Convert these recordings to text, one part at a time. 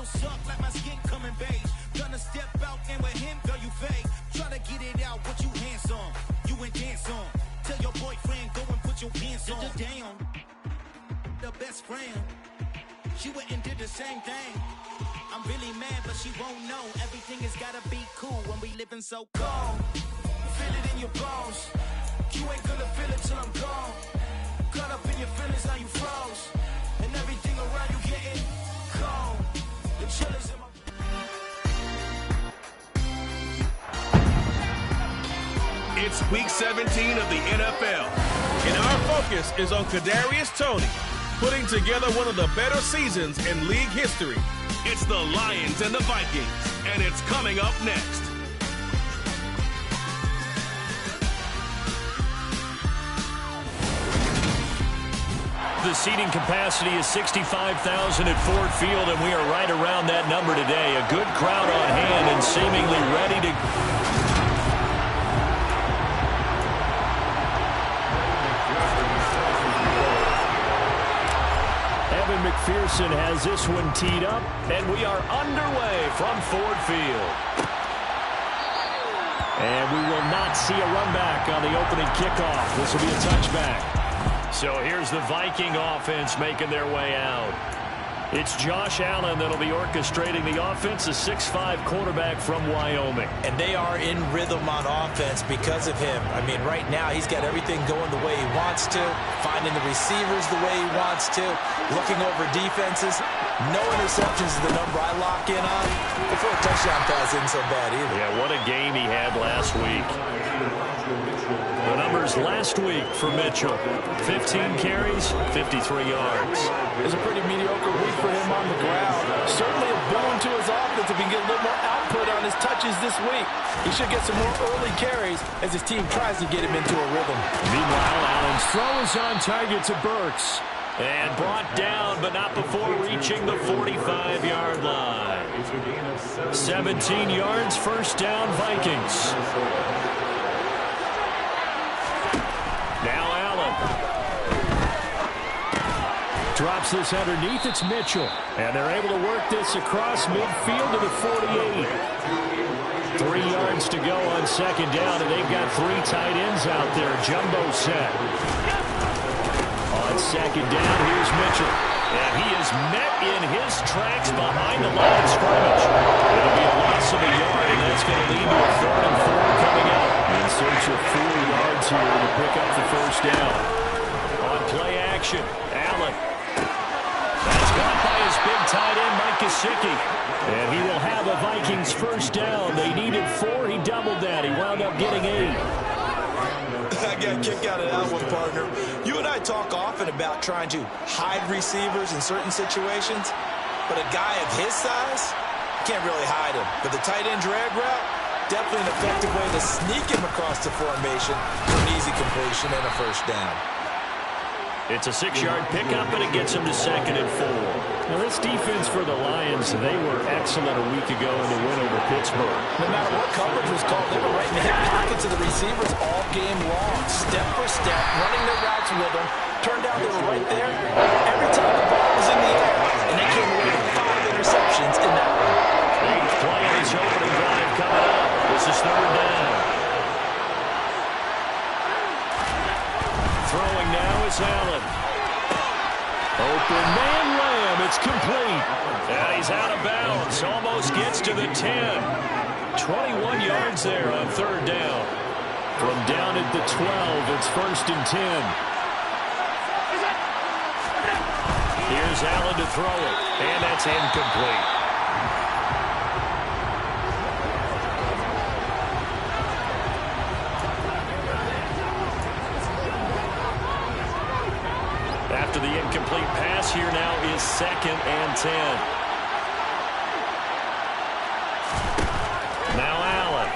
don't suck like my skin coming beige. Gonna step out and with him, girl, you fade. Try to get it out, what you handsome. You ain't dance on. Tell your boyfriend, go and put your pants on. Down. The best friend. She went and did the same thing. I'm really mad, but she won't know. Everything has gotta be cool when we living so cold. Feel it in your bones. You ain't gonna feel it till I'm gone. Caught up in your feelings, now you froze. And everything around you getting cold. The chillers in my... It's week 17 of the NFL, and our focus is on Kadarius Toney, putting together one of the better seasons in league history. It's the Lions and the Vikings, and it's coming up next. The seating capacity is 65,000 at Ford Field, and we are right around that number today. A good crowd on hand and seemingly ready to... McPherson has this one teed up, and we are underway from Ford Field. And we will not see a run back on the opening kickoff. This will be a touchback. So here's the Viking offense making their way out. It's Josh Allen that'll be orchestrating the offense, a 6'5" quarterback from Wyoming. And they are in rhythm on offense because of him. I mean, right now he's got everything going the way he wants to, finding the receivers the way he wants to, looking over defenses. No interceptions is the number I lock in on. Before a touchdown pass isn't so bad either. Yeah, what a game he had last week. The numbers last week for Mitchell: 15 carries, 53 yards. It's a pretty mediocre week for him on the ground. Certainly a boon to his offense if he can get a little more output on his touches this week. He should get some more early carries as his team tries to get him into a rhythm. Meanwhile, Allen's throw is on target to Burks. And brought down, but not before reaching the 45-yard line. 17 yards, first down, Vikings. Now Allen. Drops this underneath, it's Mitchell. And they're able to work this across midfield to the 48. 3 yards to go on second down, and they've got 3 tight ends out there. Jumbo set. On second down, here's Mitchell. And he is met in his tracks behind the line of scrimmage. It'll be a loss of a yard, and that's going to lead to a 3rd and 4 coming up. In search of 4 yards here to pick up the first down. On play action, Allen. That's got by his big tight end, Mike Gesicki. And he will have a Vikings first down. They needed 4. He doubled that. He wound up getting 8. I got a kick out of that one, partner. You and I talk often about trying to hide receivers in certain situations, but a guy of his size, can't really hide him. But the tight end drag route, definitely an effective way to sneak him across the formation for an easy completion and a first down. It's a 6-yard pickup, and it gets him to 2nd and 4. Now, this defense for the Lions, they were excellent a week ago in the win over Pittsburgh. No matter what coverage was called, they were right in the hip pockets of the receivers all game long, step for step, running their routes with them. Turned out they were right there every time the ball was in the air, and they came away with 5 interceptions in that one. He's playing his opening drive coming up. This is 3rd down. Throwing now is Allen. Open man ram, it's complete. And he's out of bounds, almost gets to the 10. 21 yards there on 3rd down. From down at the 12, it's 1st and 10. Here's Allen to throw it, and that's incomplete. After the incomplete pass, here now is 2nd and 10. Now Allen.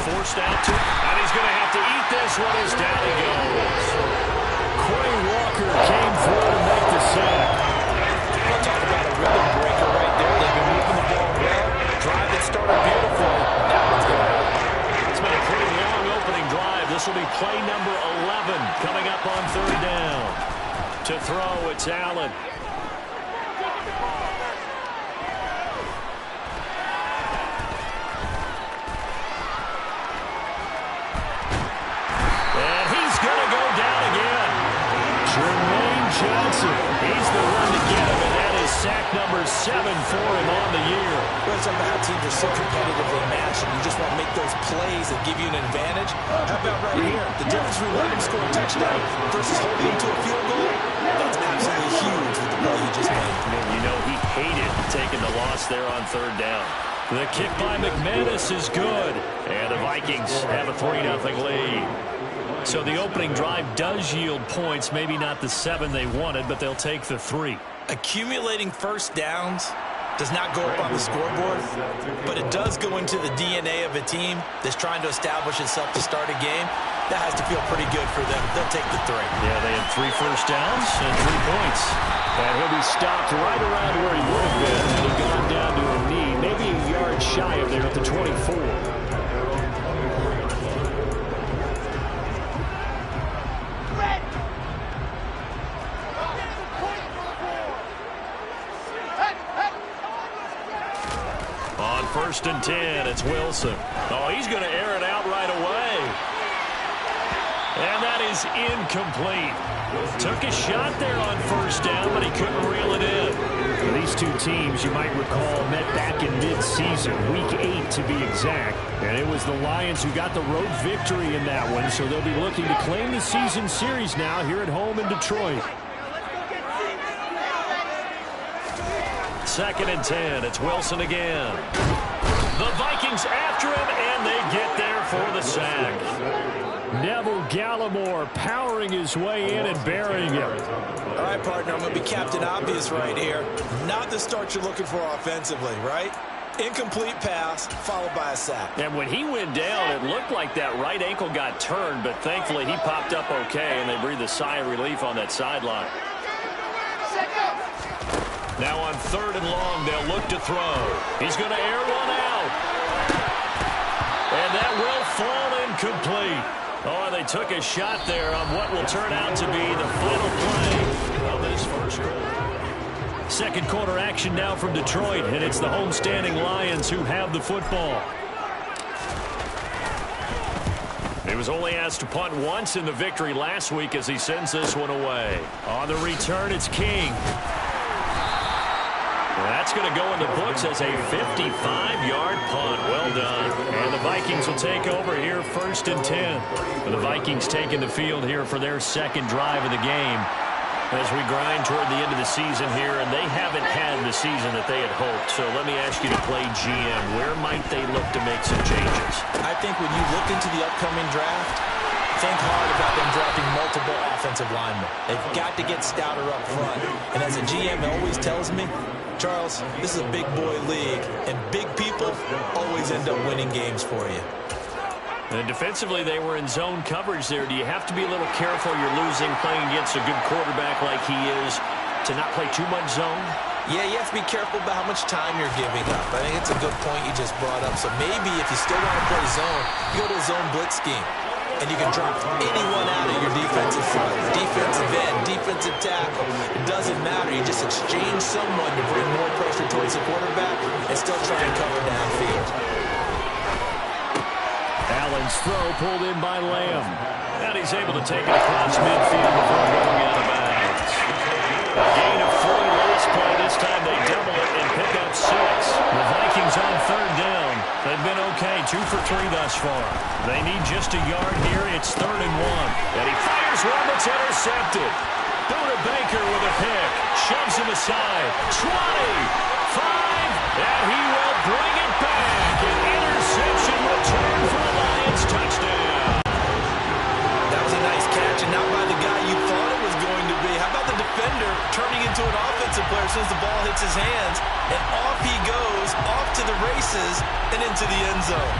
Forced out to, and he's going to have to eat this one as down he goes. Quay Walker came through to make the sack. I'll talk about a rhythm breaker right there. They've been moving the ball well. Drive that started beautiful. That one's going to help. It's been a pretty long opening drive. This will be play number 11 coming up on 3rd down. To throw, it's Allen. Jermaine Johnson. He's the one to get him, and that is sack number 7 for him on the year. Well, some bad teams are so competitively matched, and you just want to make those plays that give you an advantage. How about right here? The difference between letting him score a touchdown versus holding him to a field goal, that's absolutely huge with the play he just made. And you know he hated taking the loss there on 3rd down. The kick by McManus is good, and the Vikings have a 3-0 lead. So the opening drive does yield points, maybe not the 7 they wanted, but they'll take the 3. Accumulating first downs does not go up on the scoreboard, but it does go into the DNA of a team that's trying to establish itself to start a game. That has to feel pretty good for them. They'll take the 3. Yeah, they had 3 first downs and 3 points. And he'll be stopped right around where he would have been had he gone down to a knee, maybe a yard shy of there at the 24. On 1st and 10, it's Wilson. Oh, he's going to air it out right away. And that is incomplete. Took a shot there on 1st down, but he couldn't reel it in. These two teams, you might recall, met back in mid-season, Week 8 to be exact. And it was the Lions who got the road victory in that one, so they'll be looking to claim the season series now here at home in Detroit. 2nd and 10, it's Wilson again. The Vikings after him, and they get there for the sack. Neville Gallimore powering his way in and burying him. All right, partner, I'm going to be Captain Obvious right here. Not the start you're looking for offensively, right? Incomplete pass, followed by a sack. And when he went down, it looked like that right ankle got turned, but thankfully he popped up okay, and they breathed a sigh of relief on that sideline. Now on 3rd and long, they'll look to throw. He's going to air one out. And that will fall incomplete. Oh, they took a shot there on what will turn out to be the final play of this first quarter. Second quarter action now from Detroit, and it's the homestanding Lions who have the football. He was only asked to punt once in the victory last week as he sends this one away. On the return, it's King. That's going to go in the books as a 55-yard punt. Well done. And the Vikings will take over here 1st and 10. The Vikings taking the field here for their 2nd drive of the game as we grind toward the end of the season here, and they haven't had the season that they had hoped. So let me ask you to play GM. Where might they look to make some changes? I think when you look into the upcoming draft, think hard about them drafting multiple offensive linemen. They've got to get stouter up front. And as a GM always tells me, Charles, this is a big boy league, and big people always end up winning games for you. And defensively, they were in zone coverage there. Do you have to be a little careful you're losing playing against a good quarterback like he is to not play too much zone? Yeah, you have to be careful about how much time you're giving up. I think it's a good point you just brought up. So maybe if you still want to play zone, you go to a zone blitz scheme. And you can drop anyone out of your defensive front, defensive end, defensive tackle. It doesn't matter. You just exchange someone to bring more pressure towards the quarterback and still try and cover downfield. Allen's throw pulled in by Lamb. And he's able to take it across midfield before going out of bounds. A gain of 4 last play. This time they double it and pick up 6. The Vikings on 3rd down. They've been okay, 2 for 3 thus far. They need just a yard here. It's 3rd and 1. And he fires one that's intercepted. Buda Baker with a pick. Shoves him aside. 20. 5. And he will bring it back. An interception return for the Lions. Touchdown. That was a nice catch, and not by the guy you thought it was going to be. How about the defender turning into an offensive player as soon as the ball hits his hands, and off he goes, off to the races, and into the end zone.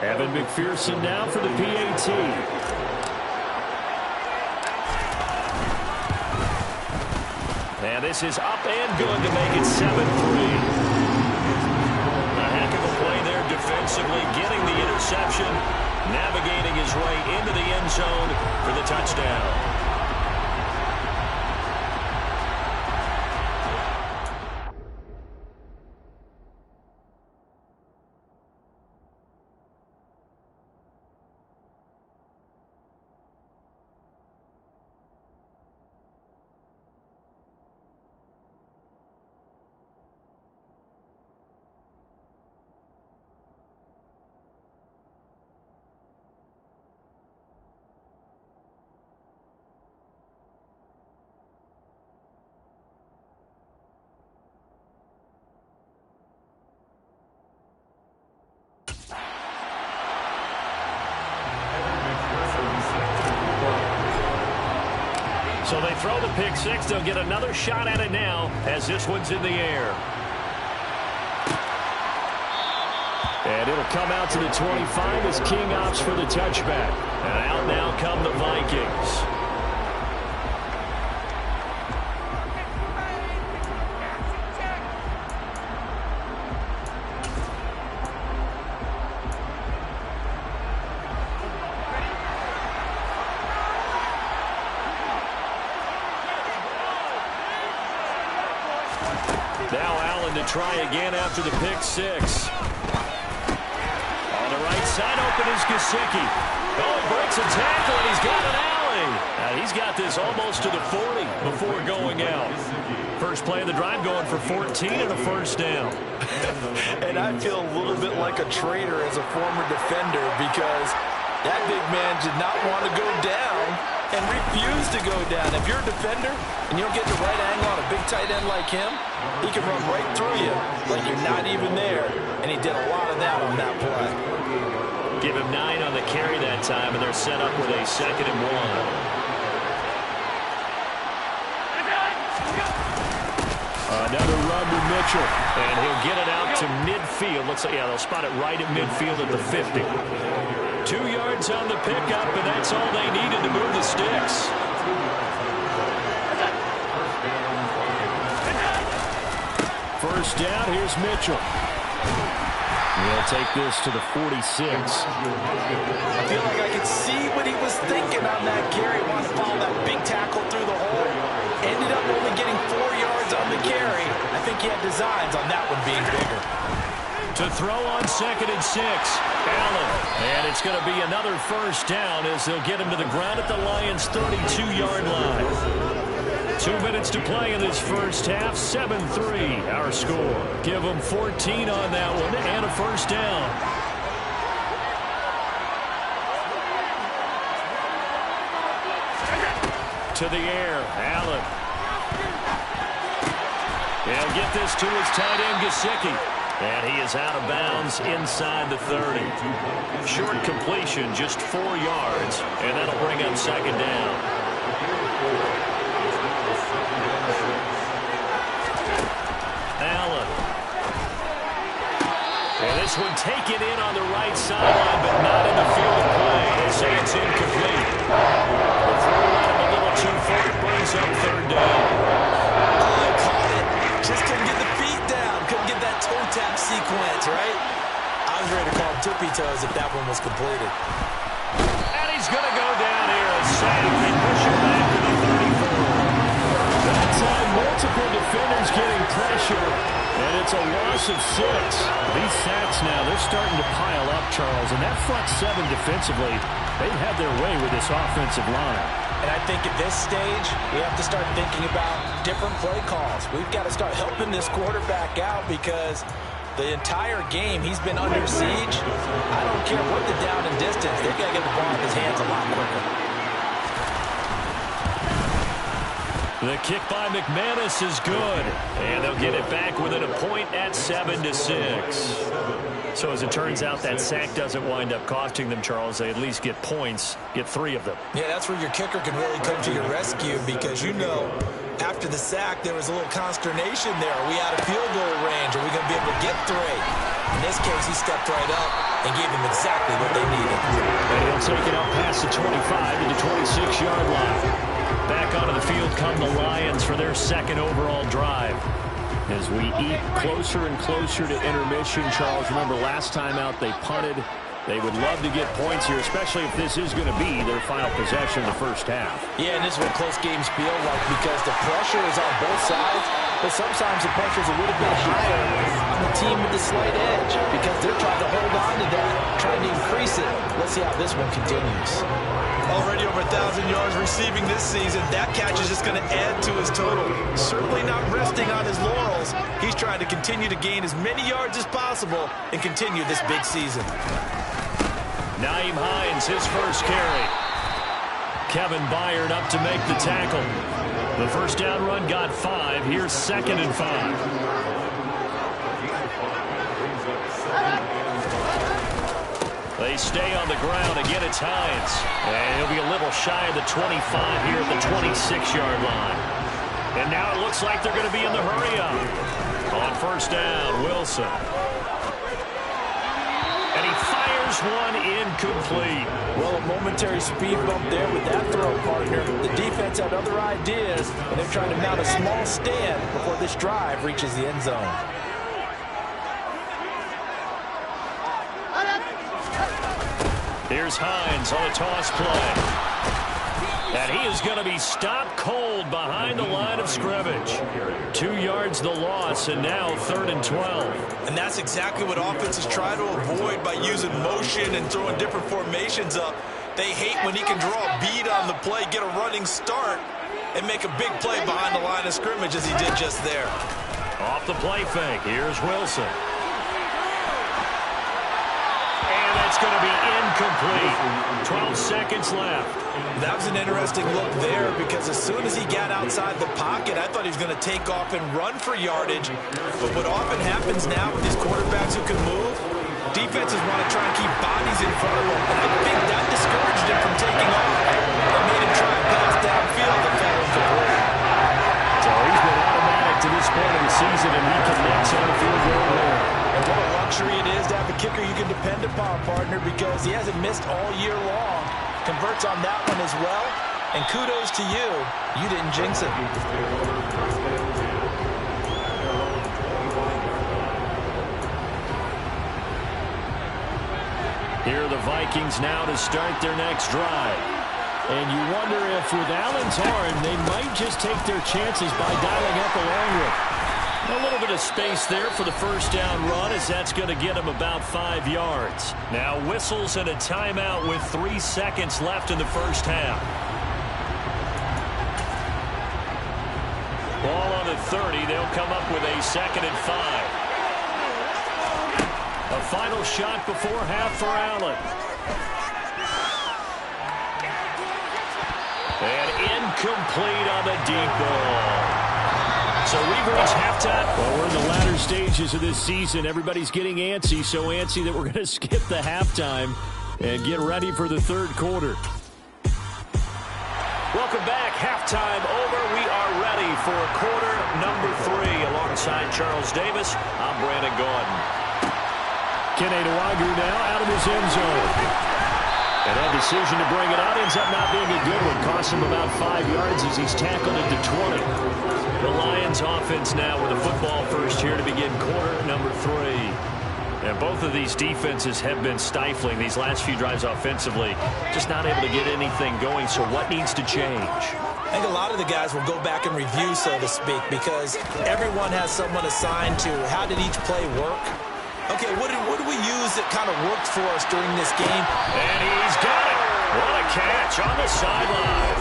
Evan McPherson now for the PAT. And this is up and good to make it 7-3. A heck of a play there defensively, getting the interception, navigating his way into the end zone for the touchdown. So they throw the pick six. They'll get another shot at it now as this one's in the air. And it'll come out to the 25 as King opts for the touchback. And out now come the Vikings. Now Allen to try again after the pick six. On the right side, open is Gesicki. Oh, he breaks a tackle, and he's got an alley. He's got this almost to the 40 before going out. First play of the drive going for 14 and a first down. And I feel a little bit like a traitor as a former defender because that big man did not want to go down and refused to go down. If you're a defender and you don't get the right angle on a big tight end like him, he can run right through you like you're not even there. And he did a lot of that on that play. Give him 9 on the carry that time, and they're set up with a 2nd and 1. Another run to Mitchell, and he'll get it out to midfield. Looks like, yeah, they'll spot it right at midfield at the 50. 2 yards on the pickup, and that's all they needed to move the sticks. First down, here's Mitchell. He'll take this to the 46. I feel like I could see what he was thinking on that carry. Wanted to follow that big tackle through the hole. Ended up only getting 4 yards on the carry. I think he had designs on that one being bigger. To throw on 2nd and 6, Allen. And it's going to be another first down as they'll get him to the ground at the Lions' 32-yard line. 2 minutes to play in this first half. 7-3 our score. Give them 14 on that one and a first down. To the air, Allen. He'll get this to his tight end, Gesicki. And he is out of bounds inside the 30. Short completion, just 4 yards. And that'll bring up 2nd down. Allen. And this one taken in on the right sideline, but not in the field of play. They say it's incomplete. The throw line a little too far. Brings up 3rd down. Oh, I caught it. Just couldn't get the feet down. Couldn't get that toe tap sequence, right? I was ready to call him tippy toes if that one was completed. And he's going to go down here and sack. They push him back to the 34. That time, multiple defenders getting pressure, and it's a loss of 6. These sacks now, they're starting to pile up, Charles, and that front 7 defensively, they've had their way with this offensive line. And I think at this stage, we have to start thinking about different play calls. We've got to start helping this quarterback out because the entire game he's been under siege. I don't care what the down and distance. They've got to get the ball in his hands a lot quicker. The kick by McManus is good, and they'll get it back within a point at 7-6. So as it turns out, that sack doesn't wind up costing them, Charles. They at least get points, get 3 of them. Yeah, that's where your kicker can really come to your rescue because, you know, after the sack, there was a little consternation there. Are we out of field goal range? Are we going to be able to get 3? In this case, he stepped right up and gave them exactly what they needed. And he'll take it up past the 25 to the 26-yard line. Back onto the field come the Lions for their second overall drive. As we eat closer and closer to intermission, Charles, remember last time out they punted. They would love to get points here, especially if this is going to be their final possession of the first half. Yeah, and this is what close games feel like because the pressure is on both sides, but sometimes the pressure is a little bit higher on the team with the slight edge because they're trying to hold on to that, trying to increase it. Let's see how this one continues. Already over 1,000 yards receiving this season. That catch is just going to add to his total. Certainly not resting on his laurels. He's trying to continue to gain as many yards as possible and continue this big season. Nyheim Hines, his first carry. Kevin Byard up to make the tackle. The first down run got 5. Here's 2nd and 5. They stay on the ground. Again, it's Hines. And he'll be a little shy of the 25 here at the 26-yard line. And now it looks like they're going to be in the hurry-up. On first down, Wilson. And he fires one incomplete. Well, a momentary speed bump there with that throw, partner. The defense had other ideas, and they're trying to mount a small stand before this drive reaches the end zone. Here's Hines on a toss play. And he is going to be stopped cold behind the line of scrimmage. 2 yards the loss, and now 3rd and 12. And that's exactly what offenses try to avoid by using motion and throwing different formations up. They hate when he can draw a bead on the play, get a running start, and make a big play behind the line of scrimmage as he did just there. Off the play fake, here's Wilson. And that's going to be incomplete. 12 seconds left. That was an interesting look there because as soon as he got outside the pocket, I thought he was going to take off and run for yardage. But what often happens now with these quarterbacks who can move, defenses want to try and keep bodies in front of them. And I think that discouraged him from taking off. It made him try and pass downfield and fell incomplete. So he's been automatic to this point of the season, and he connects on the field goal there. And what a luxury it is to have a kicker you can depend upon, partner, because he hasn't missed all year long. Converts on that one as well. And kudos to you. You didn't jinx it. Here are the Vikings now to start their next drive. And you wonder if with Allen's arm, they might just take their chances by dialing up a long one. A little bit of space there for the first down run as that's going to get him about 5 yards. Now whistles and a timeout with 3 seconds left in the first half. Ball on the 30. They'll come up with a 2nd and 5. A final shot before half for Allen. And incomplete on the deep ball. So we've reached halftime. Well, we're in the latter stages of this season. Everybody's getting antsy, so antsy that we're going to skip the halftime and get ready for the third quarter. Welcome back. Halftime over. We are ready for quarter number 3. Alongside Charles Davis, I'm Brandon Gordon. Kene Nwangwu now out of his end zone. And that decision to bring it out ends up not being a good one. Costs him about 5 yards as he's tackled at the 20. The Lions offense now with a football first here to begin quarter number 3. And both of these defenses have been stifling these last few drives offensively. Just not able to get anything going. So what needs to change? I think a lot of the guys will go back and review, so to speak, because everyone has someone assigned to how did each play work. Okay, what did we use that kind of worked for us during this game? And he's got it. What a catch on the sideline.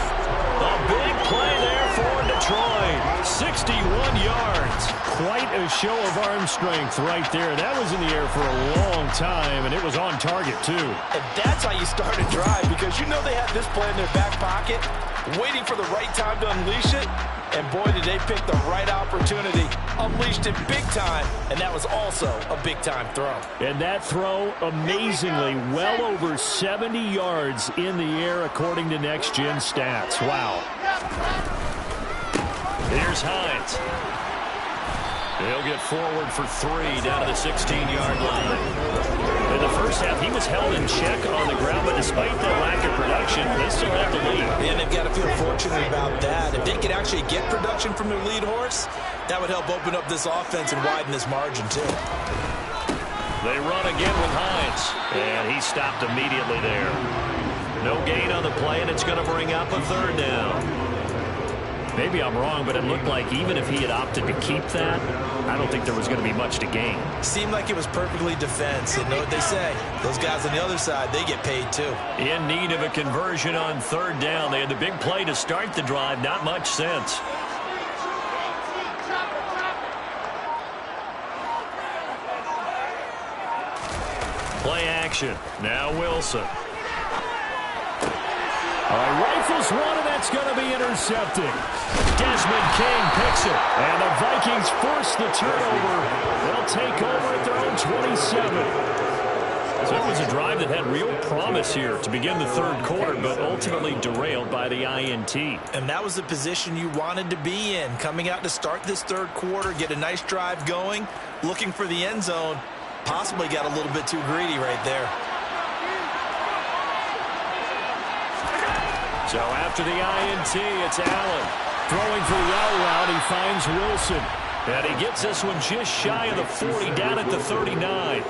A big play there for Detroit. 61 yards. Quite a show of arm strength right there. That was in the air for a long time, and it was on target, too. And that's how you start a drive, because you know they had this play in their back pocket, waiting for the right time to unleash it. And boy, did they pick the right opportunity. Unleashed it big time, and that was also a big-time throw. And that throw, amazingly, well over 70 yards in the air, according to Next Gen Stats. Wow. Here's Hines. He'll get forward for 3 down to the 16-yard line. In the first half, he was held in check on the ground, but despite that lack of production, they still have the lead. And they've got to feel fortunate about that. If they could actually get production from their lead horse, that would help open up this offense and widen this margin, too. They run again with Hines, and he stopped immediately there. No gain on the play, and it's going to bring up a 3rd down. Maybe I'm wrong, but it looked like even if he had opted to keep that, I don't think there was going to be much to gain. Seemed like it was perfectly defensive. You know what they say? Those guys on the other side, they get paid too. In need of a conversion on 3rd down. They had the big play to start the drive. Not much sense. Play action. Now Wilson. All right, rifles one, and that's going to be intercepted. Desmond King picks it, and the Vikings force the turnover. They'll take over at their own 27. So it was a drive that had real promise here to begin the 3rd quarter, but ultimately derailed by the INT. And that was the position you wanted to be in, coming out to start this 3rd quarter, get a nice drive going, looking for the end zone. Possibly got a little bit too greedy right there. So after the INT, it's Allen. Throwing for the out route, he finds Wilson. And he gets this one just shy of the 40, down at the 39.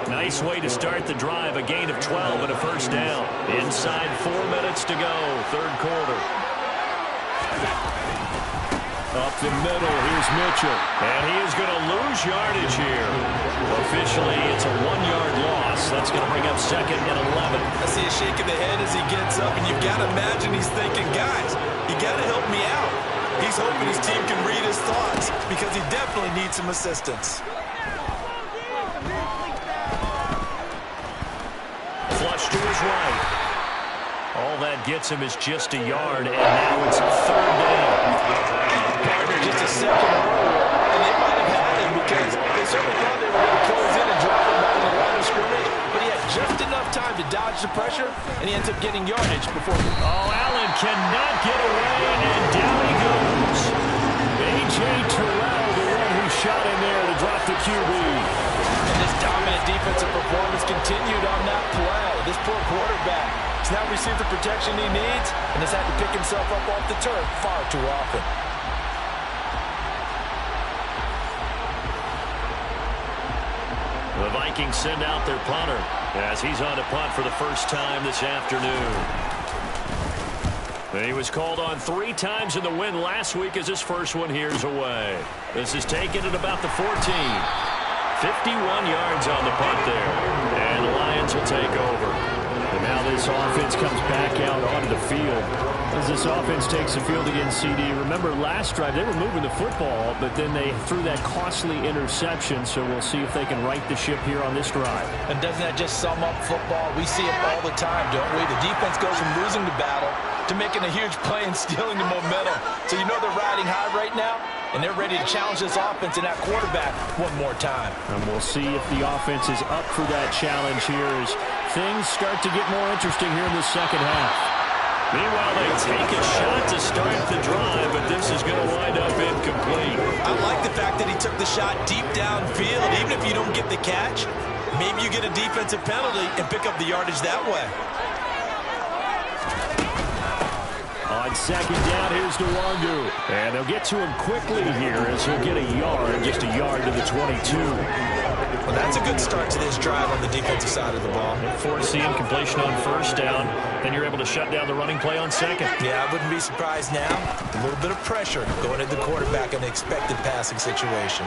Nice way to start the drive, a gain of 12 and a 1st down. Inside 4 minutes to go, 3rd quarter. Up the middle, here's Mitchell. And he is going to lose yardage here. Officially, it's a 1-yard loss. That's going to bring up 2nd and 11. I see a shake of the head as he gets up, and you've got to imagine he's thinking, guys, you got to help me out. He's hoping his team can read his thoughts because he definitely needs some assistance. Flush to his right. All that gets him is just a yard, and now it's 3rd down. Partner just a second earlier, and they might have had him because they certainly thought they were going to close in and drop him back in the line of scrimmage, but he had just enough time to dodge the pressure, and he ends up getting yardage before. Oh, Allen cannot get away, and down he goes. A.J. Terrell, the one who shot in there to drop the QB. And this dominant defensive performance continued on that play. This poor quarterback has now received the protection he needs and has had to pick himself up off the turf far too often. The Vikings send out their punter as he's on to punt for the first time this afternoon. He was called on 3 times in the win last week as his first one here's away. This is taken at about the 14. 51 yards on the punt there. And the Lions will take over. And now this offense comes back out onto the field. As this offense takes the field against CD, remember last drive they were moving the football, but then they threw that costly interception, so we'll see if they can right the ship here on this drive. And doesn't that just sum up football? We see it all the time, don't we? The defense goes from losing the battle to making a huge play and stealing the momentum. So you know they're riding high right now, and they're ready to challenge this offense and that quarterback one more time. And we'll see if the offense is up for that challenge here as things start to get more interesting here in the second half. Meanwhile, they take a shot to start the drive, but this is going to wind up incomplete. I like the fact that he took the shot deep downfield. Even if you don't get the catch, maybe you get a defensive penalty and pick up the yardage that way. On 2nd down, here's Nwangu. And they'll get to him quickly here as he'll get a yard, just a yard to the 22. Well, that's a good start to this drive on the defensive side of the ball. Force the incompletion on 1st down, then you're able to shut down the running play on 2nd. Yeah, I wouldn't be surprised now. A little bit of pressure going at the quarterback in the expected passing situation.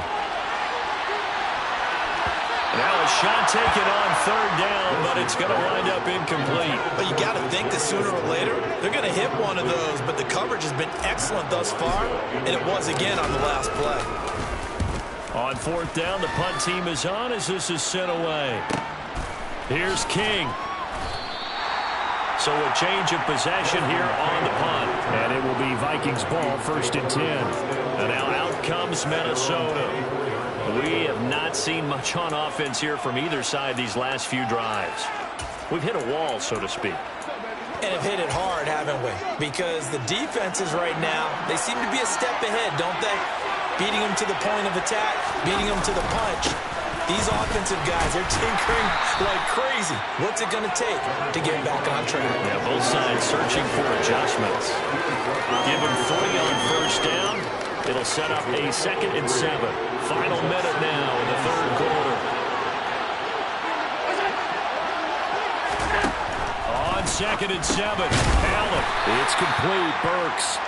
Now a shot taken on 3rd down, but it's going to wind up incomplete. But you got to think that sooner or later, they're going to hit one of those, but the coverage has been excellent thus far, and it was again on the last play. On 4th down, the punt team is on as this is sent away. Here's King. So a change of possession here on the punt. And it will be Vikings ball, 1st and 10. And now out comes Minnesota. We have not seen much on offense here from either side these last few drives. We've hit a wall, so to speak. And have hit it hard, haven't we? Because the defenses right now, they seem to be a step ahead, don't they? beating them to the point of attack, beating them to the punch. These offensive guys, they're tinkering like crazy. What's it going to take to get back on track? Yeah, both sides searching for adjustments. Give him 3 on first down. It'll set up a 2nd and 7. Final minute now in the 3rd quarter. On 2nd and 7, Allen. It's complete. Burks.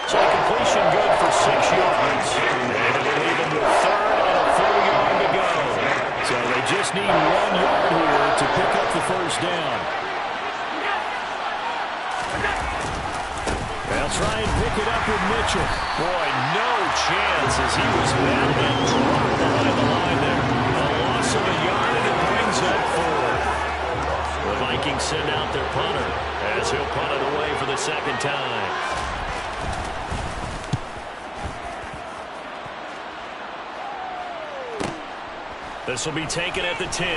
So completion good for 6 yards. And it'll leave him with 3rd and a full yard to go. So they just need 1 yard here to pick up the first down. They'll try and pick it up with Mitchell. Boy, no chance as he was met and dropped behind the line there. A loss of a yard and it brings up 4. The Vikings send out their punter as he'll punt it away for the 2nd time. This will be taken at the 10.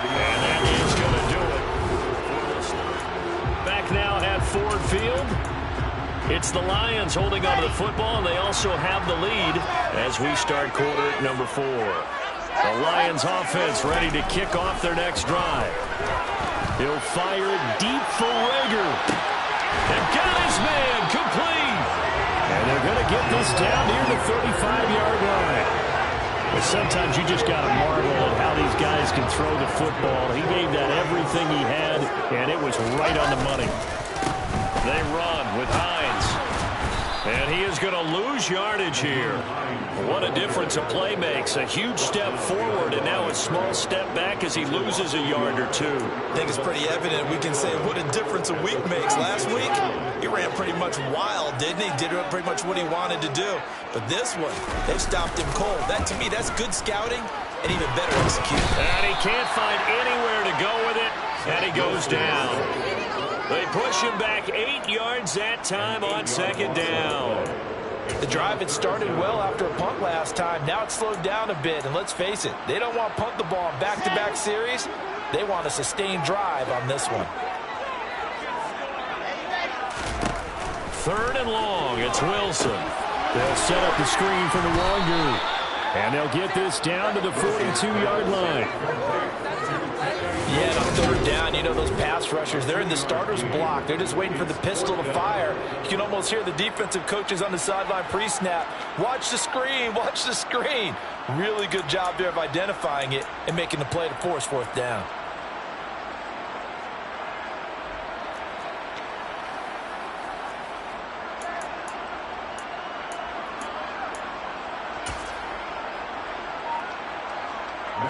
And that is going to do it. Back now at Ford Field. It's the Lions holding on to the football, and they also have the lead as we start quarter number 4. The Lions offense ready to kick off their next drive. He'll fire it deep for Rager. And got his man complete. And they're going to get this down near the 35-yard line. But sometimes you just got to marvel at how these guys can throw the football. He gave that everything he had, and it was right on the money. They run with Hines. And he is going to lose yardage here. What a difference a play makes. A huge step forward and now a small step back as he loses a yard or 2. I think it's pretty evident. We can say what a difference a week makes. Last week, he ran pretty much wild, didn't he? Did pretty much what he wanted to do. But this one, they stopped him cold. That, to me, that's good scouting and even better execution. And he can't find anywhere to go with it, and he goes down. They push him back 8 yards that time on 2nd down. The drive had started well after a punt last time. Now it's slowed down a bit, and let's face it, they don't want to punt the ball in back-to-back series. They want a sustained drive on this one. 3rd and long, it's Wilson. They'll set up the screen for the longer, and they'll get this down to the 42-yard line. Yeah, on 3rd down, you know those pass rushers, they're in the starter's block. They're just waiting for the pistol to fire. You can almost hear the defensive coaches on the sideline pre-snap. Watch the screen, watch the screen. Really good job there of identifying it and making the play to force 4th down.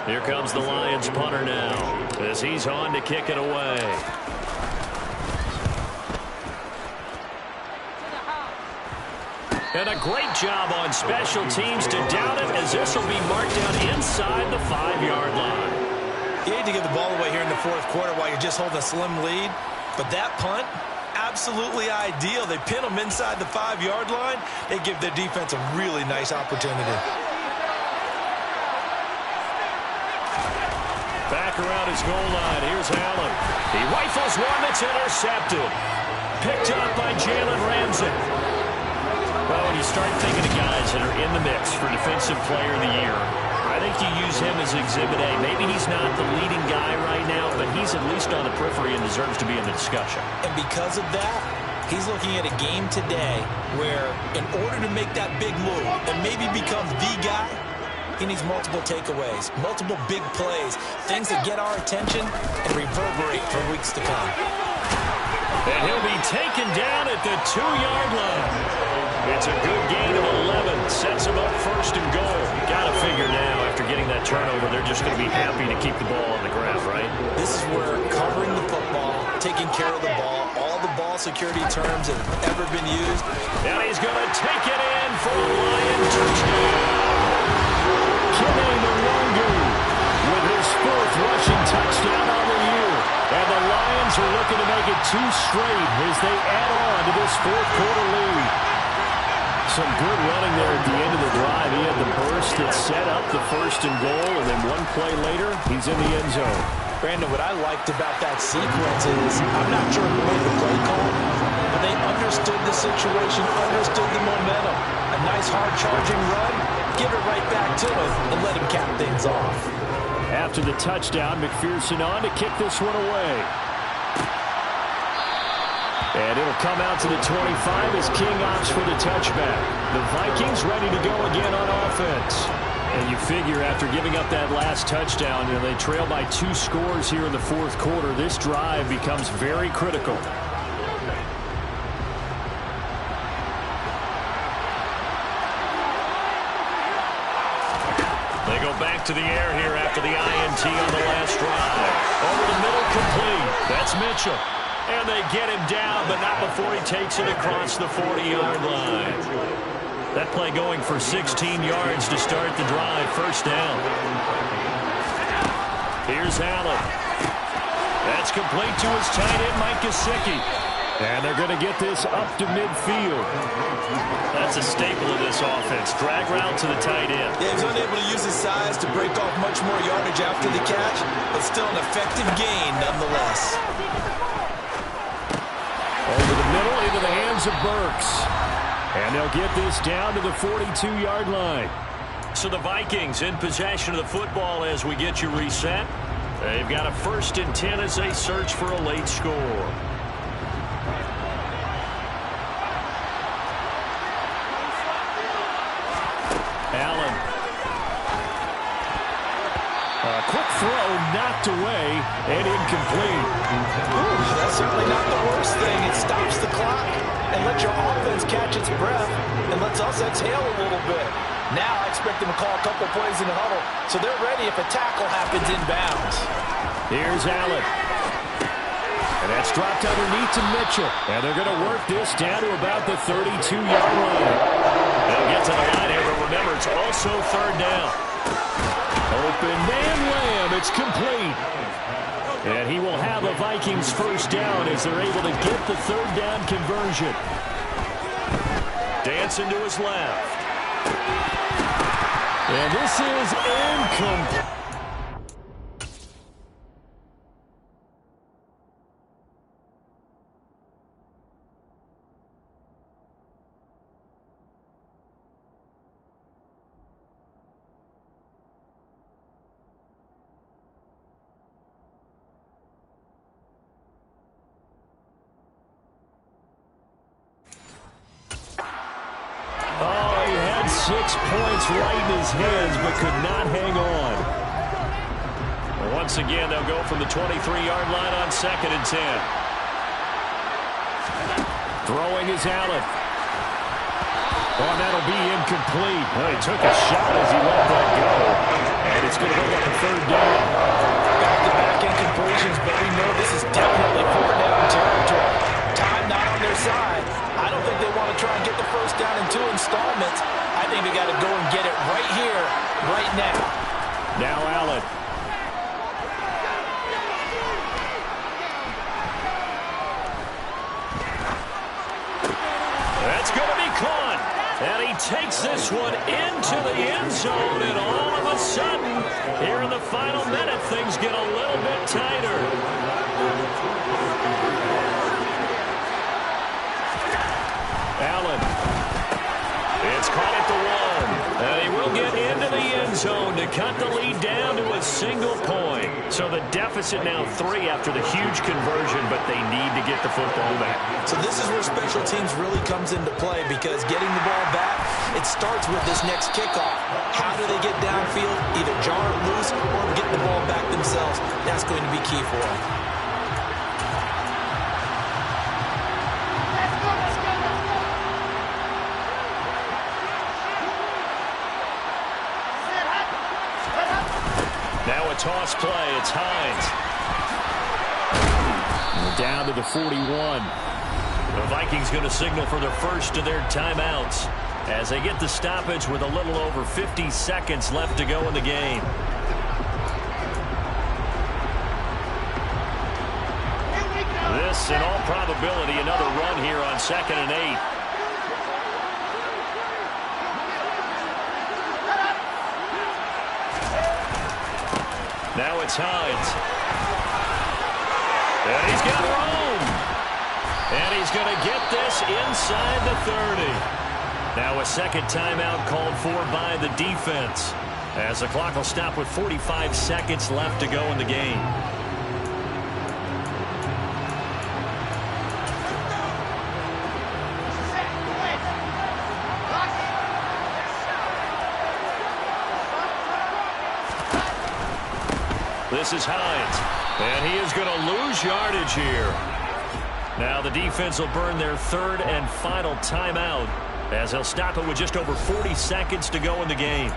Here comes the Lions punter now as he's on to kick it away. And a great job on special teams to down it as this will be marked down inside the 5-yard line. You hate to give the ball away here in the 4th quarter while you're just holding a slim lead, but that punt, absolutely ideal. They pin them inside the 5-yard line. They give their defense a really nice opportunity. Back around his goal line. Here's Allen. He rifles one that's intercepted. Picked up by Jalen Ramsey. Well, when you start thinking of guys that are in the mix for Defensive Player of the Year, I think you use him as Exhibit A. Maybe he's not the leading guy right now, but he's at least on the periphery and deserves to be in the discussion. And because of that, he's looking at a game today where in order to make that big move and maybe become the guy, he needs multiple takeaways, multiple big plays, things that get our attention and reverberate for weeks to come. And he'll be taken down at the 2-yard line. It's a good gain of 11. Sets him up 1st and goal. Got to figure now, after getting that turnover, they're just going to be happy to keep the ball on the ground, right? This is where covering the football, taking care of the ball, all the ball security terms that have ever been used. Now he's going to take it in for a Lion touchdown. With his 4th rushing touchdown on the year. And the Lions are looking to make it 2 straight as they add on to this 4th quarter lead. Some good running there at the end of the drive. He had the burst that set up the 1st and goal, and then one play later, he's in the end zone. Brandon, what I liked about that sequence is I'm not sure who made the play call, but they understood the situation, understood the momentum. A nice hard-charging run, give it right back to him, and let him cap things off. After the touchdown, McPherson on to kick this one away. And it'll come out to the 25 as King opts for the touchback. The Vikings ready to go again on offense. And you figure after giving up that last touchdown, and they trail by 2 scores here in the fourth quarter, this drive becomes very critical. They go back to the air here after the INT on the last drive. Over the middle, complete. That's Mitchell. And they get him down, but not before he takes it across the 40-yard line. That play going for 16 yards to start the drive. First down. Here's Allen. That's complete to his tight end, Mike Gesicki. And they're going to get this up to midfield. That's a staple of this offense. Drag route to the tight end. Yeah, he was unable to use his size to break off much more yardage after the catch, but still an effective gain nonetheless. Over the middle into the hands of Burks. And they'll get this down to the 42-yard line. So the Vikings in possession of the football as we get you reset. They've got a 1st and 10 as they search for a late score. Allen. A quick throw knocked away and incomplete. Ooh, that's certainly not the worst thing. It stops the clock and lets your offense catch its breath and lets us exhale a little bit. Now I expect them to call a couple plays in the huddle, so they're ready if a tackle happens inbounds. Here's Allen. And that's dropped underneath to Mitchell. And they're going to work this down to about the 32-yard line. They'll get to the line here, but remember, it's also 3rd down. Open man Lamb. It's complete. And he will have a Vikings 1st down as they're able to get the 3rd down conversion. Dancing to his left. And this is incomplete. Oh, he had 6 points right in his hands, but could not hang on. Once again, they'll go from the 23-yard line on 2nd and 10. Throwing is Allen. Oh, that'll be incomplete. Well, he took a shot as he let that go. And it's going to bring up a 3rd down. Back-to-back incompletions, but we know this is definitely 4th down territory. Time not on their side. I don't think they want to try and get the 1st down in 2 installments. I think they got to go and get it right here, right now. Now Allen. That's going to be caught. And he takes this one into the end zone. And all of a sudden, here in the final minute, things get a little bit tighter. Allen. It's caught at the 1. And he will get into the end zone to cut the lead down to a single point. So the deficit now 3 after the huge conversion, but they need to get the football back. So this is where special teams really comes into play, because getting the ball back, it starts with this next kickoff. How do they get downfield, either jar it loose or get the ball back themselves? That's going to be key for them. Now a toss play. It's Hines. Down to the 41. The Vikings going to signal for their first of their timeouts as they get the stoppage with a little over 50 seconds left to go in the game. This, in all probability, another run here on 2nd and 8. Now it's Hines. And he's got room. And he's going to get this inside the 30. Now a second timeout called for by the defense, as the clock will stop with 45 seconds left to go in the game. This is Hines, and he is going to lose yardage here. Now the defense will burn their third and final timeout, as they'll stop it with just over 40 seconds to go in the game.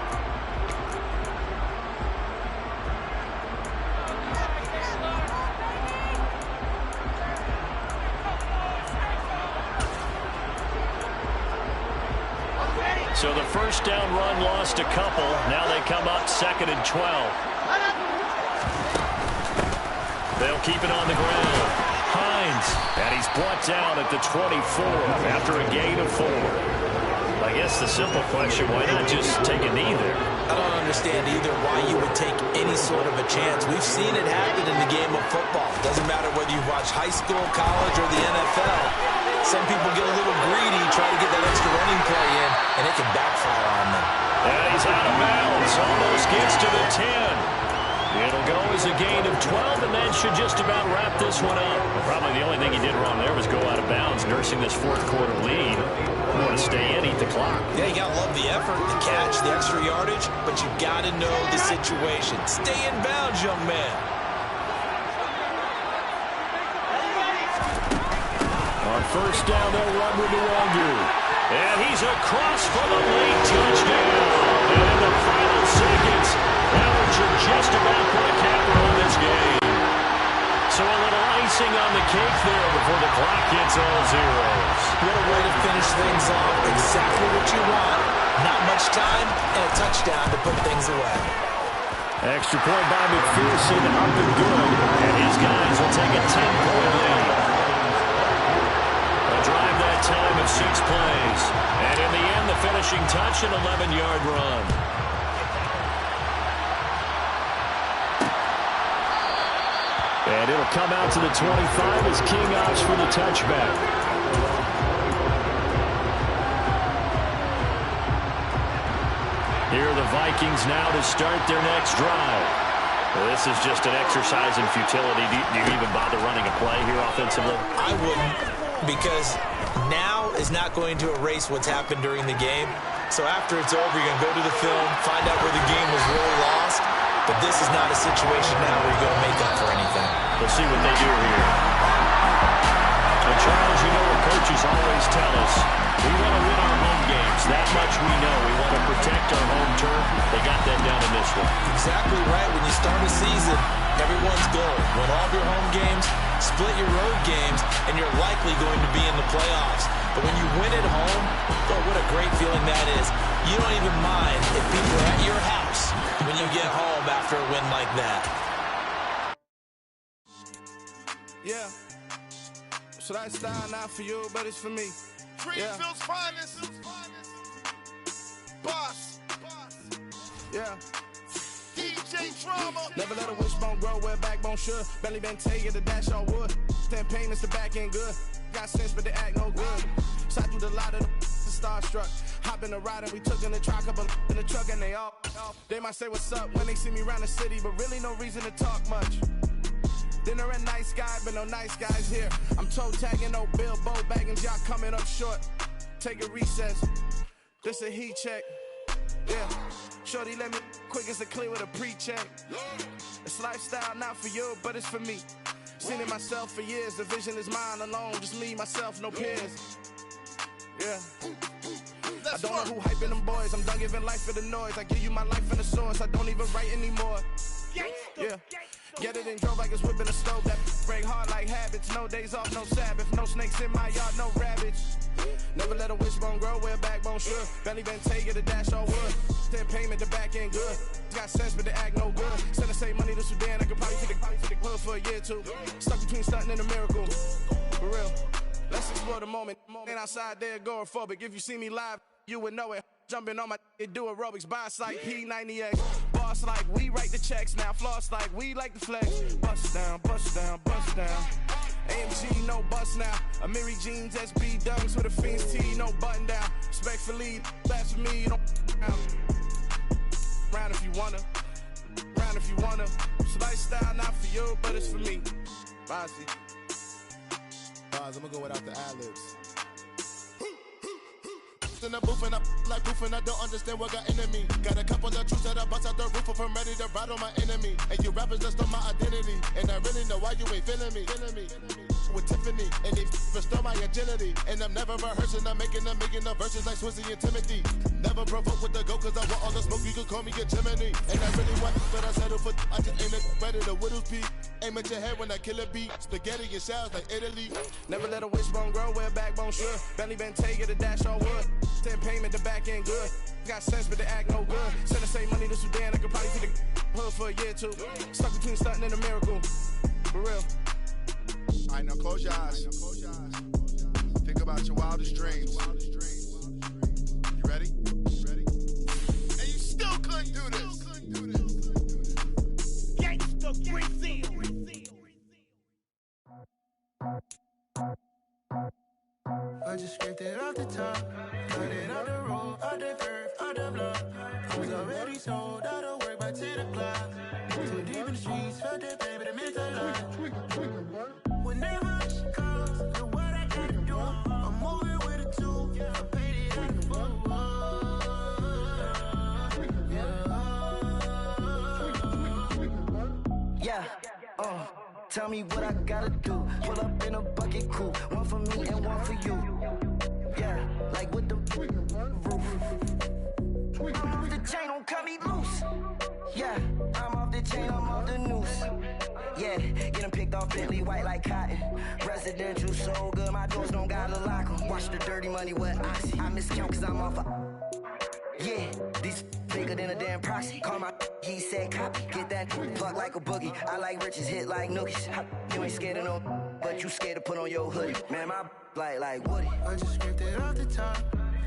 So the first down run lost a couple. Now they come up 2nd and 12. They'll keep it on the ground. Hines, and he's brought down at the 24 after a gain of 4. I guess the simple question, why not just take a knee there? I don't understand either why you would take any sort of a chance. We've seen it happen in the game of football. Doesn't matter whether you watch high school, college, or the NFL. Some people get a little greedy, try to get that extra running play in, and it can backfire on them. And he's out of bounds. Almost gets to the 10. It'll go as a gain of 12, and that should just about wrap this one up. Well, probably the only thing he did wrong there was go out of bounds, nursing this fourth quarter lead. You want to stay in, eat the clock. Yeah, you got to love the effort, the catch, the extra yardage, but you got to know the situation. Stay in bounds, young man. On first down, they'll run with Nwangu. And he's across for the late touchdown. And in the final seconds, Bellinger just about put a capper on this game. So a little icing on the cake there before the clock hits all zeros. What a way to finish things off. Exactly what you want. Not much time and a touchdown to put things away. Extra point by McPherson, up and good. And his guys will take a 10-point lead. A drive that time of 6 plays. And in the end, the finishing touch, an 11-yard run. And it'll come out to the 25 as King opts for the touchback. Here are the Vikings now to start their next drive. Well, this is just an exercise in futility. Do you even bother running a play here offensively? I wouldn't, because now is not going to erase what's happened during the game. So after it's over, you're going to go to the film, find out where the game was really lost. But this is not a situation now where you're going to make up for anything. We'll see what they do here. And Charles, you know what coaches always tell us. We want to win our home games. That much we know. We want to protect our home turf. They got that down in this one. Exactly right. When you start a season, everyone's goal. Win all of your home games, split your road games, and you're likely going to be in the playoffs. But when you win at home, oh, what a great feeling that is. You don't even mind if people are at your house when you get home after a win like that. Yeah. So that style not for you, but it's for me. Greenfield's finest. Boss. Yeah. DJ Drama. Never let a wishbone grow where a backbone should. Belly been taking the dash all wood. 10 payments, the back end good. Got sense, but they act no good. So I do the lot of the starstruck. Hop in the ride and we took in the truck up in the truck and they all. They might say what's up when they see me around the city, but really no reason to talk much. Dinner a nice guy, but no nice guys here. I'm toe tagging, no Bilbo bagging, y'all coming up short. Take a recess. This a heat check. Yeah. Shorty let me quick as a clear with a pre-check. It's lifestyle not for you, but it's for me. Seen it myself for years. The vision is mine alone. Just me, myself, no peers. Yeah. I don't know who hyping them boys. I'm done giving life for the noise. I give you my life in the source. I don't even write anymore. Yeah. Get it and drove like it's whipping a stove. That break hard like habits. No days off, no Sabbath. No snakes in my yard, no rabbits. Never let a wishbone grow where a backbone should. Belly been taking the dash all wood. 10 payment, the back end good. Got sense, but they act no good. Send the same money to Sudan. I could probably take the hood for a year or two. Stuck between stunting and a miracle. For real. Let's explore the moment. Ain't outside there agoraphobic. If you see me live, you would know it. Jumping on my do aerobics by sight P90X. Boss like we write the checks now. Floss like we like the flex. Bust down, bust down, bust down. AMG, no bust now. Amiri jeans, SB dunks with a Fiends tee, no button down. Respectfully, that's for me, you don't round if you wanna. Round if you wanna. It's lifestyle, not for you, but it's for me. Bossy. I'm gonna go without the ad-libs. In the booth and I like proof and I don't understand what got into me. Got a couple of truths that I bust out the roof of, I'm ready to ride on my enemy. And you rappers just stole my identity, and I really know why you ain't feeling me. With Tiffany, and they restore my agility. And I'm never rehearsing, I'm making a million of verses like Swizzy and Timothy. Never provoke with the go, cause I want all the smoke, you can call me a Gemini. And I really want, but I settle for, I just aim it ready to Whittles Peak. Aim at your head when I kill a beat. Spaghetti and shells like Italy. Never let a wishbone grow where a backbone should. Belly been take it, a dash all wood. 10 payment, the back end good. Got sense, but the act no good. Send the same money to Sudan, I could probably see the hood for a year or two. Stuck between stunting and a miracle. For real. Alright, now close your eyes. Think about your wildest dreams. You ready? And you still couldn't do this. Gangsta Brazil. I just scraped it off the top, cut it out the road, out the curve, out the block. I was already sold, out of work by 10 o'clock. Too deep in the streets, felt that baby, the mental lie. Whenever she calls, know what I gotta do. I'm moving with a two, I paid it out the full. Yeah, tell me what I gotta do. Pull up in a bucket crew, one for me and one for you. Yeah, like with the roof. I'm off the chain, don't cut me loose. Yeah, I'm off the chain, I'm off the noose. Yeah, get them picked off Bentley white like cotton. Residential so good, my doors don't gotta lock 'em. Watch the dirty money with oxy. I miscount cause I'm off a. Yeah, these bigger than a damn proxy. Call my he said copy. Get that plug like a boogie. I like riches, hit like nookies. You ain't scared of no, but you scared to put on your hoodie. Man, my like Woody. I just scraped it off the top,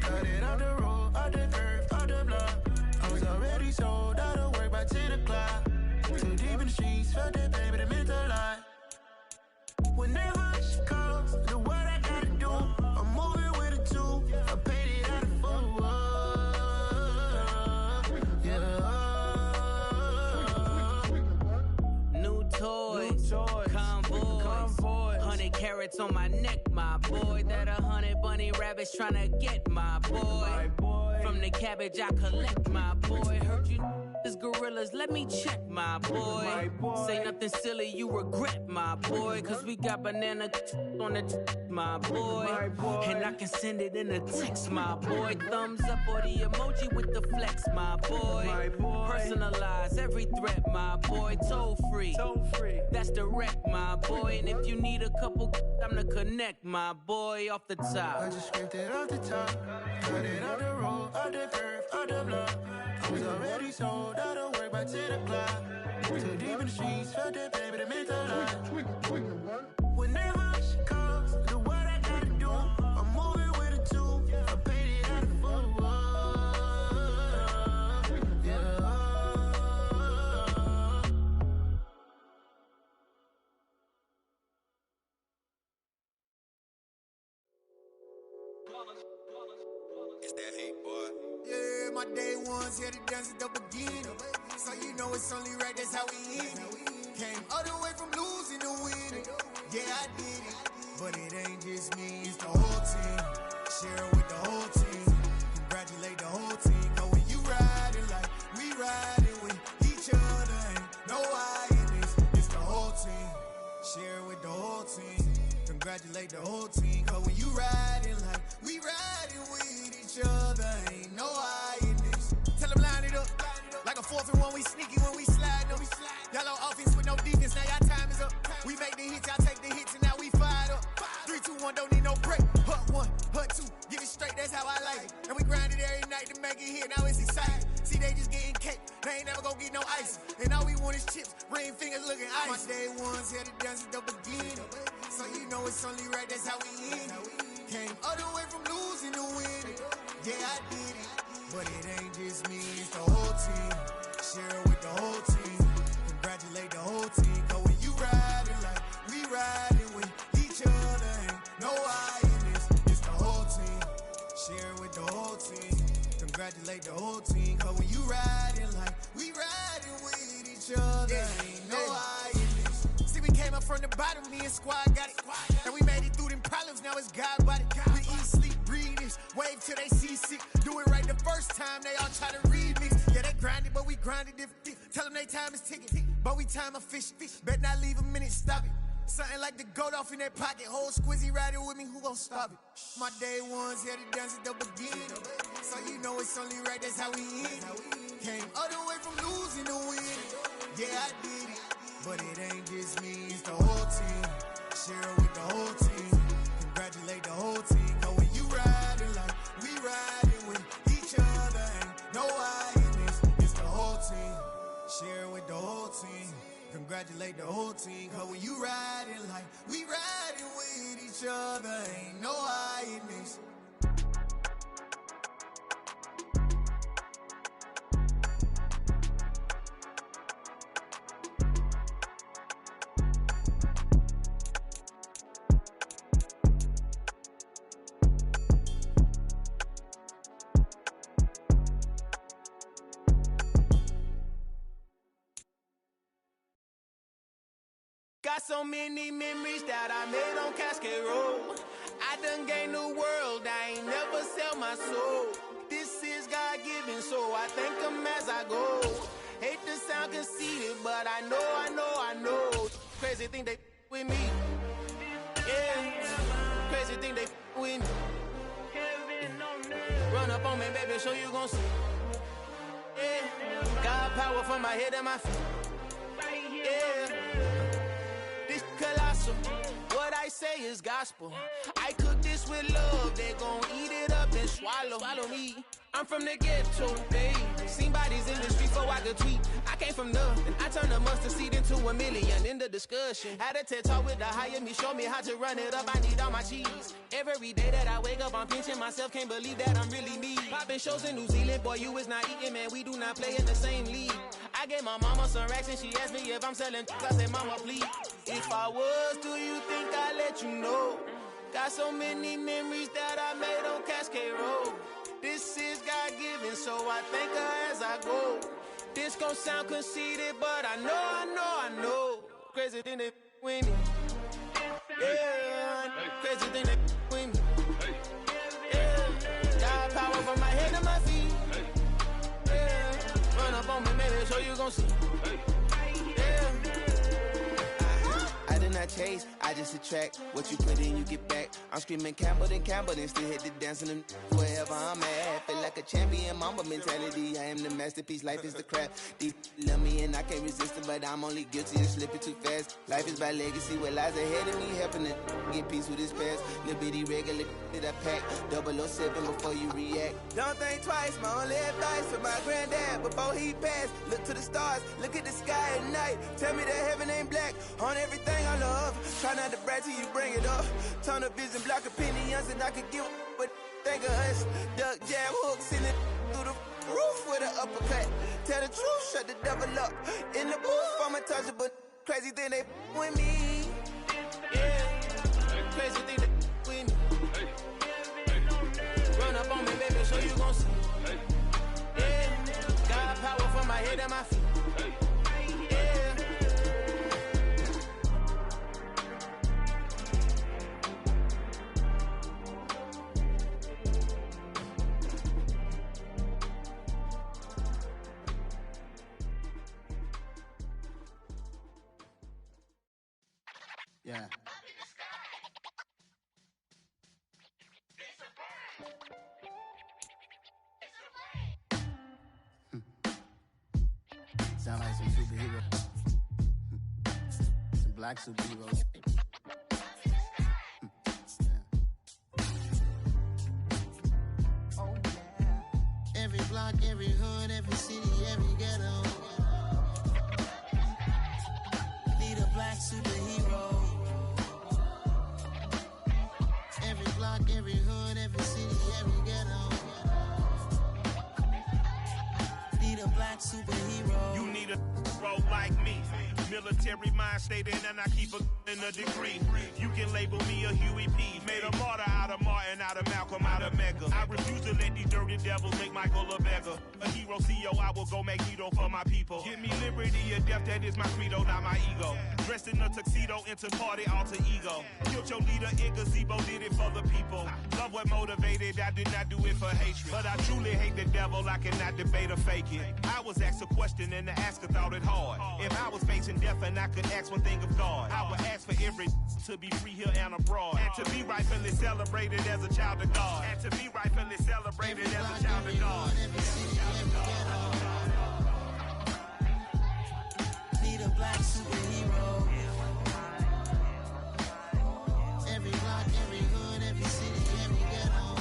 cut it out the road, out the curve, out the block. I was already sold, out of work by 10 o'clock. Too deep in the streets, felt that baby, the mental lie. Whenever she calls, know what I gotta do. I'm moving with a two, I paid it out of full. New toys, convoys, 100 carats on my neck, my boy. That 100 bunny rabbits tryna get my boy. From the cabbage I collect, my boy. Heard you is gorillas, let me check, my boy. Say nothing silly, you regret, my boy. Cause we got banana on the my boy. And I can send it in a text, my boy. Thumbs up or the emoji with the flex, my boy. Personalize every threat, my boy. Toll free, that's direct, my boy. And if you need a couple, I'm to connect, my boy. Off the top, I just scraped it off the top, cut it out the road, out the curve, out the block. I was already sold, out of work by 10 o'clock. Too deep in the streets, felt that baby, the mental lie. Whenever she calls, know what I gotta do. I'm moving with a two, I paid it out of full. It's that hate, boy. Yeah, my day ones here to dance at the beginning. So you know it's only right, that's how we end it. Came all the way from losing to winning. Yeah, I did it. But it ain't just me, it's the whole team. Share it with the whole team. Congratulate the whole team. Cause when you riding like we riding with each other, ain't no I in this. It's the whole team. Share it with the whole team. Congratulate the whole team. Cause when you riding like we riding with each other, ain't no I in this. Tell them line it up. Like a 4th and 1, we sneaky when we slide them. Yellow offense with no defense, now y'all time is up. We make the hits, y'all take the hits, and now we fired up. 3, 2, 1, don't need no break. Hut 1, hut 2, give it straight, that's how I like it. And we grind it every night to make it hit, now it's exciting. See, they just getting cake, they ain't never gonna get no ice. And all we want is chips, ring fingers looking ice. My day ones here to dance at the beginning. So you know it's only right, that's how we end it. Came all the way from losing to winning. Yeah, I did it. But it ain't just me, it's the whole team. share it with the whole team. Congratulate the whole team. Cause when you riding like we riding with each other, ain't no I in this. It's the whole team. Share it with the whole team. Congratulate the whole team. Cause when you riding like we riding with each other, ain't no I in this. See, we came up from the bottom, me and squad got it. And we made it through them problems, now it's God body. We eat, sleep, breathe this. Wave till they seasick. Do it right the first time, they all try to remix. Yeah, they grinded, but we grinded different. Tell them they time is ticking. But we time a fish. Bet not leave a minute, stop it. Something like the goat off in their pocket. Whole squizzy riding with me, who gon' stop it? My day ones here to dance at the beginning. So you know it's only right, that's how we end. Came all the way from losing to win. Yeah, I did it. But it ain't just me, it's the whole team. Share it with the whole team. Congratulate the whole team. Cause when you riding like we riding with each other, ain't no I in this. It's the whole team. Share it with the whole team. Congratulate the whole team. Cause when you riding like we riding with each other, ain't no I in this. Got so many memories that I made on Cascade Road. I done gained the world, I ain't never sell my soul. This is God-given, so I thank him as I go. Hate to sound conceited, but I know. Crazy thing they with me. Yeah, crazy thing they with me. Run up on me, baby, so you gon' see. Yeah, God power from my head and my feet. Yeah. Colossal. What I say is gospel. I cook this with love. They gon' eat it up and swallow me. I'm from the ghetto, baby. Seen bodies in the street so I could tweet. I came from nothing. I turned a mustard seed into $1 million in the discussion. Had a TED talk with the higher me, show me how to run it up. I need all my cheese. Every day that I wake up, I'm pinching myself. Can't believe that I'm really me. Popping shows in New Zealand, boy, you is not eating, man. We do not play in the same league. I gave my mama some racks and she asked me if I'm selling. I said, mama, please. If I was, do you think I'd let you know? Got so many memories that I made on Cascade Road. This is God-given, so I thank her as I go. This gon' sound conceited, but I know. Crazy thing they with me. Yeah, crazy thing they with me. Yeah, God power from my head to my feet. Yeah, run up on me, maybe, so you gon' see. Yeah. I did not chase, I just attract. What you put in, you get back. I'm screaming Campbell, then still hit the dancing and wherever I'm at. Feel like a champion, mamba mentality. I am the masterpiece, life is the crap. Deep love me and I can't resist it, but I'm only guilty of slipping too fast. Life is by legacy, what lies ahead of me, helping to get peace with his past. Little bitty regular that I pack, 007 before you react. Don't think twice, my only advice for my granddad before he passed. Look to the stars, look at the sky at night. Tell me that heaven ain't black on everything I love. Try not to brag till you bring it up. Turn the vision, block opinions, and I could give but think of us. Duck, jab, hooks in it through the roof with an uppercut. Tell the truth, shut the devil up. In the booth, I'm untouchable. Crazy thing they with me. Yeah, crazy thing they with me. Run up on me, baby, so you gon' see. Yeah, God power from my head and my feet. Yeah. Yeah. Sound like some superheroes. Some black superheroes. Oh, yeah. Every block, every hood, every city, every ghetto. Need a black superhero. Every block, every hood, every city, every ghetto. Need a black superhero. You need a role like me. Military mind stated, and I keep a in a degree. You can label me a Huey P. Made a martyr out of Martin, out of Malcolm, out of Mega. I refuse to let these dirty devils make Michael a beggar. A hero CEO, I will go Magneto for my people. Give me liberty or death, that is my credo, not my ego. Dressed in a tuxedo, into party alter ego. Killed your leader in gazebo, did it for the people. Love what motivated, I did not do it for hatred. But I truly hate the devil, I cannot debate or fake it. I was asked a question and the asker thought it hard. If I was facing death and I could ask one thing of God, I would ask for every to be free here and abroad, and to be rightfully celebrated as a child of God, and to be rightfully celebrated as a child of God. Need a black superhero. Every block, every hood, every city, every ghetto.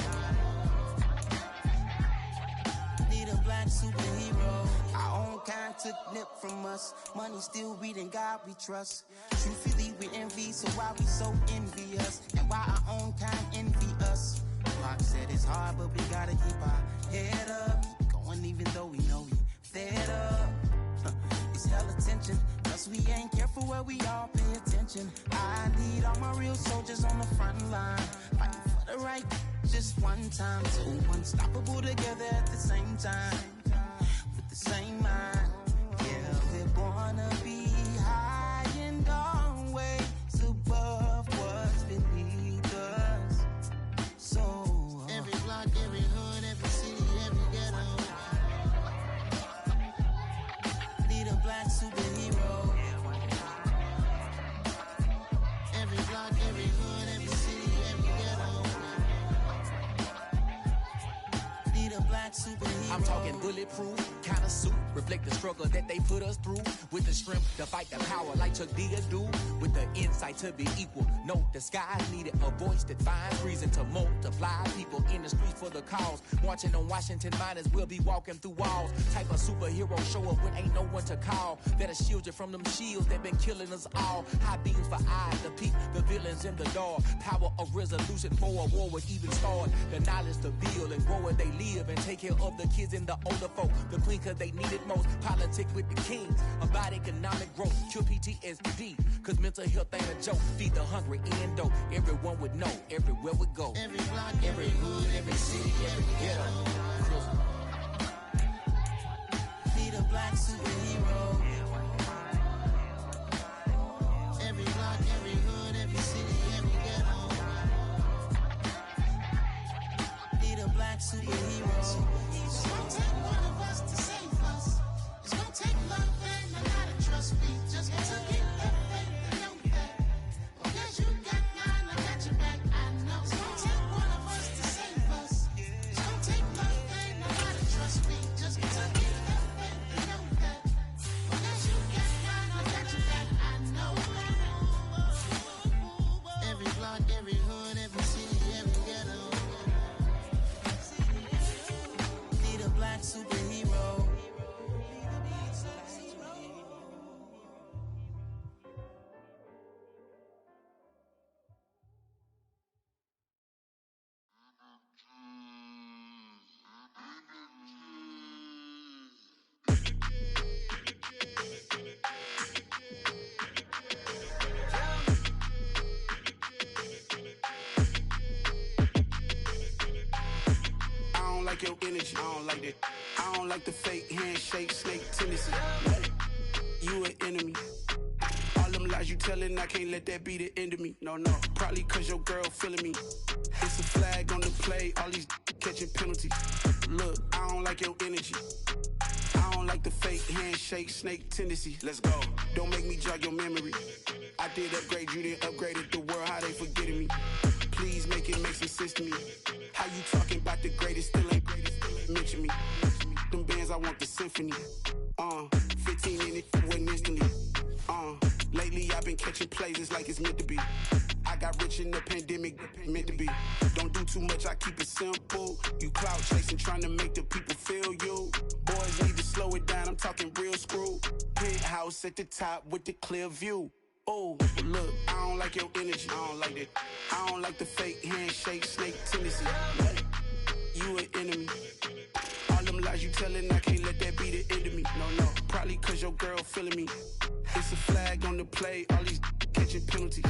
Need a black superhero. Our own kind took nip from us. Money still reading God we trust. Truthfully we envy, so why we so envious? And why our own kind envy us? Rock said it's hard, but we gotta keep our head up. Going even though we know we fed up. It's hella tension, plus we ain't careful where we all pay attention. I need all my real soldiers on the front line, fighting for the right just one time. So unstoppable together at the same time, with the same mind. Yeah, we're born to be high and always above what's beneath us. So every block, every hood, every city, every ghetto. Need a black superhero. Every block, every hood, every city, every ghetto. Need a black superhero. I'm talking bulletproof kind of suit, reflect the struggle that they put us through. With the strength to fight the power like Chuck D do. With the insight to be equal. No disguise needed, a voice that finds reason to multiply. People in the streets for the cause. Marching on Washington miners will be walking through walls. Type of superhero show up when ain't no one to call. That'll shield you from them shields that been killing us all. High beams for eyes to peep the villains in the dark. Power of resolution for a war would even start. The knowledge to build and grow where they live and take care of the kids and the older folk. The queen cause they need it most. Politic with the kings. About economic growth. Cure PTSD. Cause mental health ain't a joke. Feed the hungry and dope. Everyone would know. Everywhere we go. Every block, every hood, every city, every ghetto. Need a black superhero. Every block, every hood, every city, every ghetto. Need a black superhero. It's gonna take one of us to save us. It's gonna take love and a lot of trust. We just got to get that faith and know that. Because you got mine, I got your back, I know. It's gonna take one of us to save us. It's gonna take love and a lot of trust. We just got to get that faith and know that. Because you got mine, I got your back, I know. Every block, every hood, every city, every ghetto. Need a black superhero. I don't like your energy. I don't like that. I don't like the fake handshake, snake tendency. You an enemy. All them lies you telling, I can't let that be the end of me. No, probably cause your girl feeling me. It's a flag on the play, all these catching penalties. Look, I don't like your energy. I don't like the fake handshake, snake tendency. Let's go. Don't make me jog your memory. I did upgrade, you didn't upgrade it. The world, how they forgetting me. Please make it make some sense to me. How you talking about the greatest, still ain't greatest, mention me. Them bands, I want the symphony. 15 in it, wasn't instantly. Lately I've been catching plays, it's like it's meant to be. I got rich in the pandemic, meant to be. Don't do too much, I keep it simple. You clout chasing, trying to make the people feel you. Boys need to slow it down, I'm talking real screw. Penthouse at the top with the clear view. Oh, look, I don't like your energy. I don't like that. I don't like the fake handshake, snake tendency. You an enemy. All them lies you telling, I can't let that be the end of me. No, probably cause your girl feeling me. It's a flag on the play, all these catching penalties.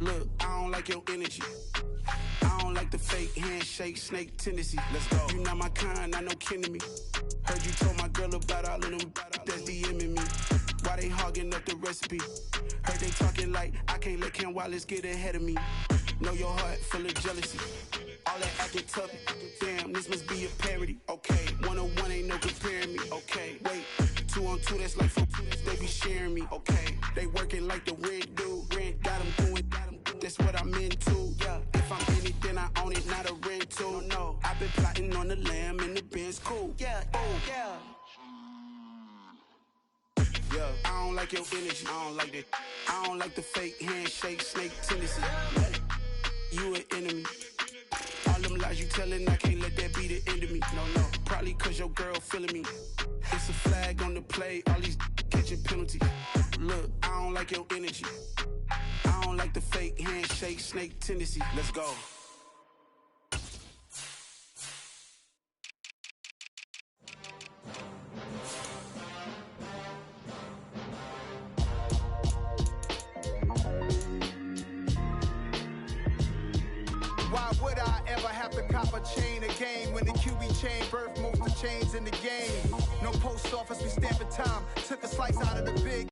Look, I don't like your energy. I don't like the fake handshake, snake tendency. Let's go. You not my kind, I know kin to me. Heard you told my girl about all of them that's DMing me. Why they hogging up the recipe? Heard they talking like I can't let Ken Wallace get ahead of me. Know your heart full of jealousy. All that acting tough, damn, this must be a parody. Okay, 1-on-1 ain't no comparing me. Okay, wait, 2-on-2, that's like 4, they be sharing me. Okay, they working like the rent dude. Rent got them doing, that's what I'm into. Yeah, if I'm in it, then I own it, not a rental. No, I've been plotting on the lamb and the Benz cool. Yeah, oh, yeah. Yeah, I don't like your energy. I don't like that. I don't like the fake handshake, snake tendency. You an enemy. All them lies you telling, I can't let that be the end of me. No, probably cause your girl feeling me. It's a flag on the play, all these catching penalties. Look, I don't like your energy. I don't like the fake handshake, snake tendency. Let's go. Why would I ever have to cop a chain again when the QB chain birthed most of the chains in the game? No post office, we stamping time. Took a slice out of the big